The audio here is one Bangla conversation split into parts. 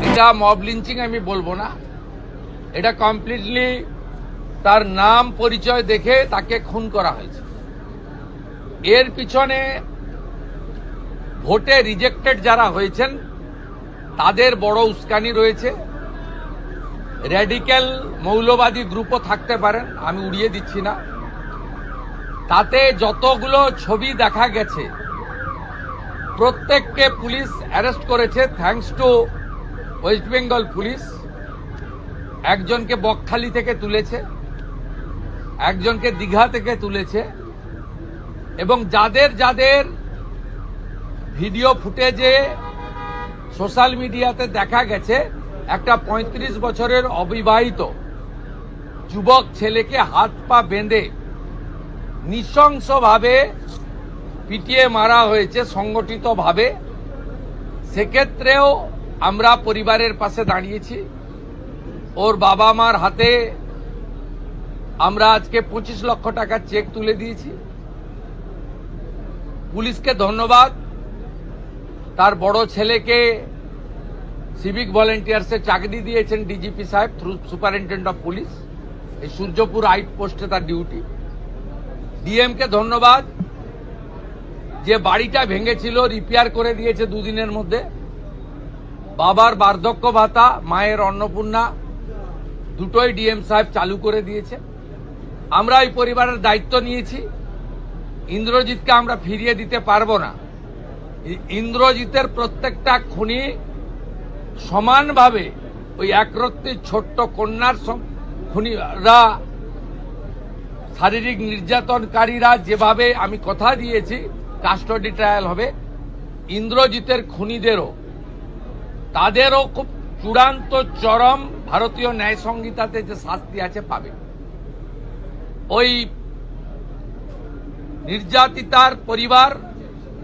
এটা মব লিঞ্চিং আমি বলবো না, এটা কমপ্লিটলি তার নাম পরিচয় দেখে তাকে খুন করা হয়েছে। এর পিছনে ভোটে রিজেক্টেড যারা হয়েছেন তাদের বড় উস্কানি রয়েছে। র্যাডিক্যাল মৌলবাদী গ্রুপও থাকতে পারেন, আমি উড়িয়ে দিচ্ছি না। তাতে যতগুলো ছবি দেখা গেছে প্রত্যেককে পুলিশ অ্যারেস্ট করেছে, thanks to West Bengal police. একজনকে বকখালি থেকে তুলেছে, একজনকে দীঘা থেকে তুলেছে, এবং যাদের যাদের ভিডিও ফুটেজে সোশ্যাল মিডিয়াতে দেখা গেছে একটা ৩৫ বছরের অবিবাহিত যুবক ছেলেকে হাত পা বেঁধে নৃশংসভাবে পিটিয়ে মারা হয়েছে সংগঠিতভাবে। সেক্ষেত্রেও আমরা পরিবারের পাশে দাঁড়িয়েছি। ওর বাবা মার হাতে আমরা আজকে ২৫ লক্ষ টাকার চেক তুলে দিয়েছি। পুলিশকে ধন্যবাদ, তার বড় ছেলেকে সিভিক ভলেন্টিয়ার্সে চাকরি দিয়েছেন ডিজিপি সাহেব থ্রু সুপারিনটেন্ডেন্ট অফ পুলিশ, এই সূর্যপুর আউট পোস্টে তার ডিউটি। ডিএমকে ধন্যবাদ যে বাড়িটা ভেঙেছিল রিপেয়ার করে দিয়েছে দুদিনের মধ্যে। বাবার বার্ধক্য ভাতা, মায়ের অন্নপূর্ণা দুটোই ডিএম সাহেব চালু করে দিয়েছে। আমরা এই পরিবারের দায়িত্ব নিয়েছি। ইন্দ্রজিৎকে আমরা ফিরিয়ে দিতে পারবো না। ইন্দ্রজিতের প্রত্যেকটা খুনি সমানভাবে ওই একরত্তি ছোট্ট কন্যার খুনিরা, শারীরিক নির্যাতনকারীরা যেভাবে আমি কথা দিয়েছি কাস্টডি ট্রায়াল হবে, ইন্দ্রজিতের খুনিদেরও তাদেরও খুব চূড়ান্ত চরম ভারতীয় ন্যায় সংহিতাতে যে শাস্তি আছে পাবে। ওই নির্যাতিতার পরিবার,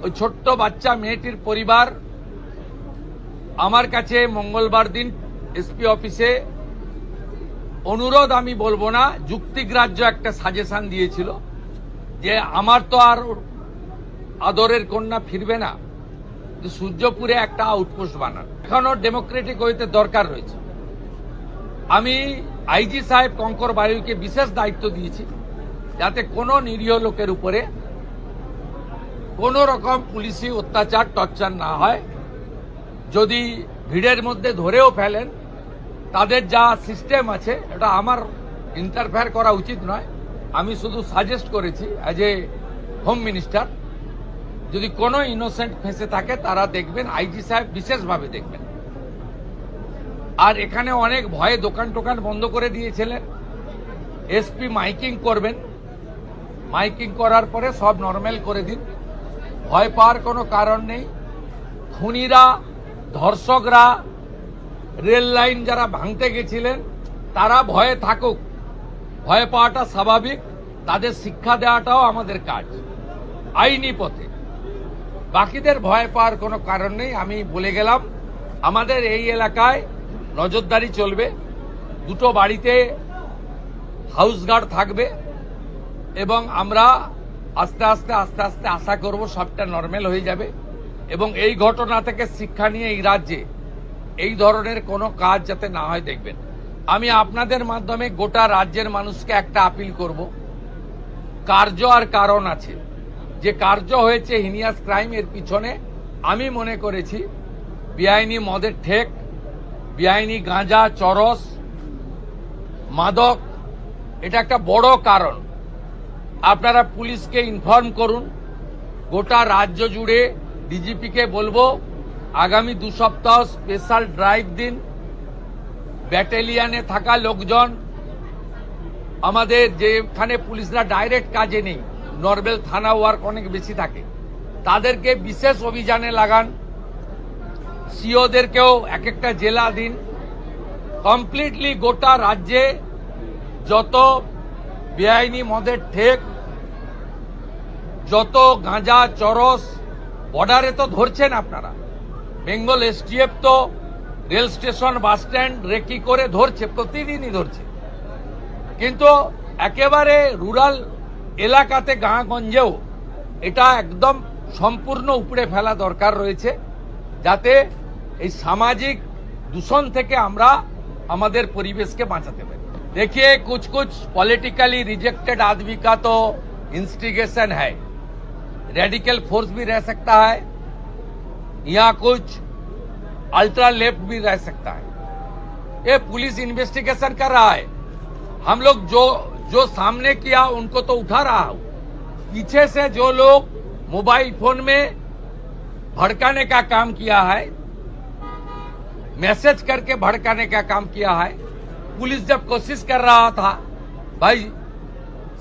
ওই ছোট্ট বাচ্চা মেয়েটির পরিবার আমার কাছে মঙ্গলবার দিন এসপি অফিসে অনুরোধ, আমি বলবো না, যুক্তিগ্রাহ্য একটা সাজেশন দিয়েছিল যে আমার তো আর আদরের কন্যা ফিরবে না, সূর্যপুরে একটা আউটপোস্ট বানান। এখনো ডেমোক্রেটিক হইতে দরকার রয়েছে। আমি আইজি সাহেব কঙ্কর বায়ুকে বিশেষ দায়িত্ব দিয়েছি যাতে কোনো নিরীহ লোকের উপরে কোন রকম পুলিশি অত্যাচার টর্চার না হয়। যদি ভিড়ের মধ্যে ধরেও ফেলেন, তাদের যা সিস্টেম আছে এটা আমার ইন্টারফেয়ার করা উচিত নয়। আমি শুধু সাজেস্ট করেছি অ্যাজ এ হোম মিনিস্টার, যদি কোনো ইনোসেন্ট ফেঁসে থাকে তারা দেখবেন, আইজি সাহেব বিশেষভাবে দেখবেন। আর এখানে অনেক ভয়ে দোকান টোকান বন্ধ করে দিয়েছিলেন। এসপি মাইকিং করবেন, মাইকিং করার পরে সব নর্মাল করে দিন, ভয় পাওয়ার কোনো কারণ নেই। খুনিরা, ধর্ষকরা, রেল লাইন যারা ভাঙতে গেছিলেন তারা ভয়ে থাকুক, ভয় পাওয়াটা স্বাভাবিক, তাদের শিক্ষা দেওয়াটাও আমাদের কাজ আইনি পথে। বাকিদের ভয় পাওয়ার কোনো কারণ নেই। আমি বলে গেলাম আমাদের এই এলাকায় নজরদারি চলবে, দুটো বাড়িতে হাউস গার্ড থাকবে, এবং আমরা আস্তে আস্তে আশা করব সবটা নর্মাল হয়ে যাবে। এবং এই ঘটনা থেকে শিক্ষা নিয়ে এই রাজ্যে এই ধরনের কোনো কাজ যাতে না হয় দেখবেন। আমি আপনাদের মাধ্যমে গোটা রাজ্যের মানুষকে একটা আপিল করব, কার্য আর কারণ আছে। যে কার্য হয়েছে হিনিয়াস ক্রাইম, এর পিছনে আমি মনে করেছি বেআইনি মদের ঠেক, বেআইনি গাঁজা, চরস, মাদক, এটা একটা বড় কারণ। আপনারা পুলিশকে ইনফর্ম করুন। গোটা রাজ্য জুড়ে ডিজিপিকে বলবো আগামী 2 সপ্তাহ স্পেশাল ড্রাইভ দিন। ব্যাটালিয়নে থাকা লোকজন, আমাদের যেখানে পুলিশরা ডাইরেক্ট কাজে নেই, নর্মাল থানা ওয়ার্ক অনেক বেশি থাকে, তাদেরকে বিশেষ অভিযানে লাগান। সিওদেরকেও এক একটা জেলা দিন। কমপ্লিটলি গোটা রাজ্যে যত বেআইনি মদের ঠেক, যত গাঁজা, চরস, বর্ডারে তো ধরছেন আপনারা, বেঙ্গল এসটিএফ তো rail station, bus stand recce করে ধরছে, প্রতিদিনই ধরছে। কিন্তু একেবারে রুরাল এলাকাতে, গাঁগঞ্জেও এটা একদম সম্পূর্ণ উপড়ে ফেলা দরকার রয়েছে, যাতে এই সামাজিক দূষণ থেকে আমরা আমাদের পরিবেশকে বাঁচাতে পারি। देखिए कुछ कुछ पॉलिटिकली रिजेक्टेड आदमी का तो इंस्टिगेशन है, रेडिकल फोर्स भी रह सकता है या कुछ अल्ट्रा लेफ्ट भी रह सकता है। ये पुलिस इन्वेस्टिगेशन कर रहा है। हम लोग जो सामने किया उनको तो उठा रहा हूं। पीछे से जो लोग मोबाइल फोन में भड़काने का काम किया है, मैसेज करके भड़काने का काम किया है, पुलिस जब कोशिश कर रहा था भाई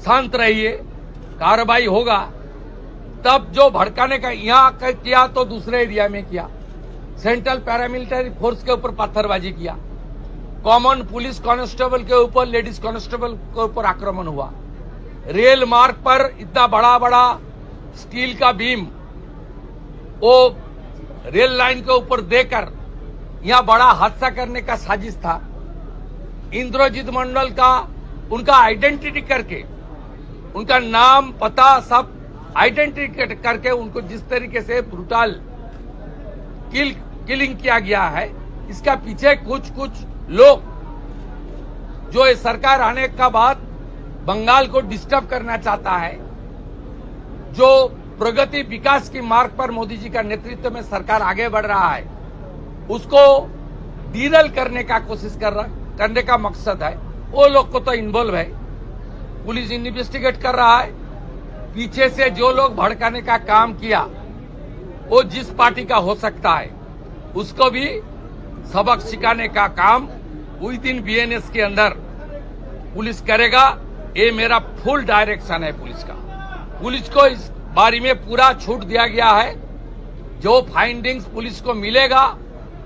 शांत रहिए कार्रवाई होगा, तब जो भड़काने का यहां किया तो दूसरे एरिया में किया। सेंट्रल पैरामिलिट्री फोर्स के ऊपर पत्थरबाजी किया, कॉमन पुलिस कांस्टेबल के ऊपर, लेडीज कांस्टेबल के ऊपर आक्रमण हुआ, रेल मार्ग पर इतना बड़ा बड़ा स्टील का बीम वो रेल लाइन के ऊपर देकर यहां बड़ा हादसा करने का साजिश था। इंद्रजीत मंडल का उनका आइडेंटिटी करके, उनका नाम पता सब आइडेंटिटी करके उनको जिस तरीके से ब्रूटल किलिंग किया गया है, इसका पीछे कुछ कुछ लोग जो इस सरकार आने का बाद बंगाल को डिस्टर्ब करना चाहता है, जो प्रगति विकास की मार्ग पर मोदी जी का नेतृत्व में सरकार आगे बढ़ रहा है, उसको डीरल करने का कोशिश करने का मकसद है। वो लोग को तो इन्वॉल्व है, पुलिस इन्वेस्टिगेट कर रहा है। पीछे से जो लोग भड़काने का काम किया वो जिस पार्टी का हो सकता है, उसको भी सबक सिखाने का काम विद इन बीएनएस के अंदर पुलिस करेगा। ये मेरा फुल डायरेक्शन है पुलिस का। पुलिस को इस बारे में पूरा छूट दिया गया है। जो फाइंडिंग्स पुलिस को मिलेगा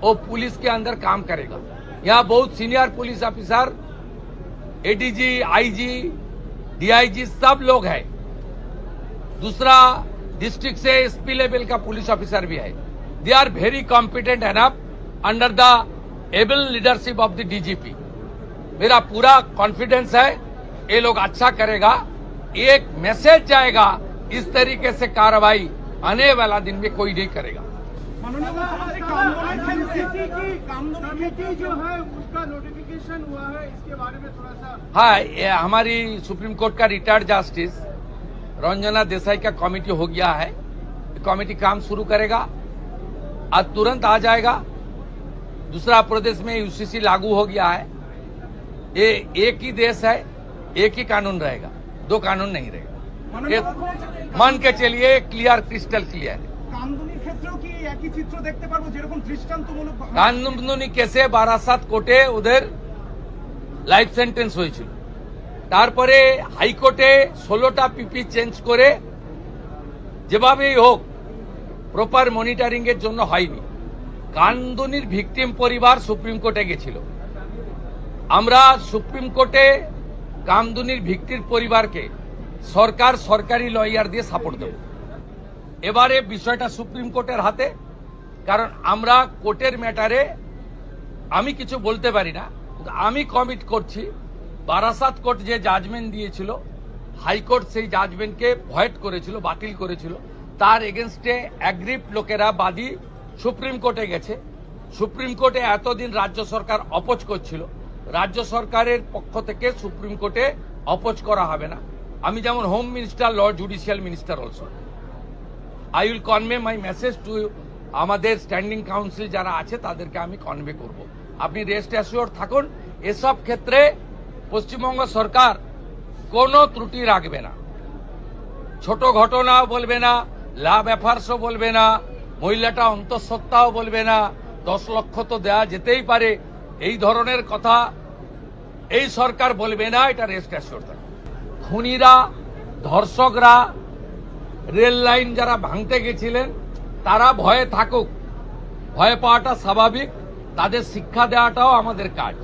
वो पुलिस के अंदर काम करेगा। यहाँ बहुत senior police officer, ADG, IG, DIG सब लोग हैं। दूसरा डिस्ट्रिक्ट से एसपी लेवल का पुलिस ऑफिसर भी है। They are very competent enough under the able leadership of the DGP. मेरा पूरा कॉन्फिडेंस है ये लोग अच्छा करेगा। एक मैसेज जाएगा, इस तरीके से कार्रवाई आने वाला दिन में कोई नहीं करेगा। कमेटी जो है उसका नोटिफिकेशन हुआ है, इसके बारे में थोड़ा सा। हाँ, ये हमारी सुप्रीम कोर्ट का रिटायर्ड जस्टिस रंजना देसाई का कमेटी हो गया है। कमेटी काम शुरू करेगा, आज तुरंत आ जाएगा। दूसरा प्रदेश में यूसीसी लागू हो गया है। ये एक ही देश है, एक ही कानून रहेगा, दो कानून नहीं रहेगा। मान के चलिए क्लियर, क्रिस्टल क्लियर। কামদুনি ক্ষেত্রেও কি একই চিত্র দেখতে পারবো, যেরকম দৃষ্টান্তমূলক কামদুনি কেসে বারাসাত কোর্টে ওদের লাইফ সেন্টেন্স হয়েছিল, তারপরে হাইকোর্টে 16টা পিপি চেঞ্জ করে যেভাবেই হোক প্রপার মনিটরিং এর জন্য হয়নি। কামদুনির ভিকটিম পরিবার সুপ্রিম কোর্টে গেছিল। আমরা সুপ্রিম কোর্টে কামদুনির ভিকটির পরিবারকে সরকার সরকারি লয়ার দিয়ে সাপোর্ট দেব। এবারে বিষয়টা সুপ্রিম কোর্টের হাতে, কারণ আমরা কোর্টের ম্যাটারে আমি কিছু বলতে পারি না। আমি কমিট করছি, বারাসাত কোর্ট যে জাজমেন্ট দিয়েছিল, হাইকোর্ট সেই জাজমেন্টকে ভয়েড করেছিল, বাতিল করেছিল। তার এগেনস্টে অ্যাগ্রিভ লোকেরা বাদী সুপ্রিম কোর্টে গেছে। সুপ্রিম কোর্টে এতদিন রাজ্য সরকার অপোজ করছিল, রাজ্য সরকারের পক্ষ থেকে সুপ্রিম কোর্টে অপোজ করা হবে না। আমি যেমন home minister, law judicial minister also I will convey my message to আমাদের স্ট্যান্ডিং কাউন্সিল যারা আছে তাদেরকে আমি কনভে করব। আপনি রেস্ট অ্যাসিওর থাকুন, এসব ক্ষেত্রে পশ্চিমবঙ্গ সরকার কোনো ত্রুটি রাখবে না। ছোট ঘটনাও বলবে না, লাভ অ্যাফার্সও বলবে না, মহিলাটা অন্তঃসত্ত্বাও বলবে না, 10 লক্ষ তো দেওয়া যেতেই পারে, এই ধরনের কথা এই সরকার বলবে না। এটা রেস্ট অ্যাসিওর থাকুন। খুনিরা, ধর্ষকরা, রেল লাইন যারা ভাঙতে গেছিলেন তারা ভয়ে থাকুক, ভয় পাওয়াটা স্বাভাবিক, তাদের শিক্ষা দেওয়াটাও আমাদের কাজ।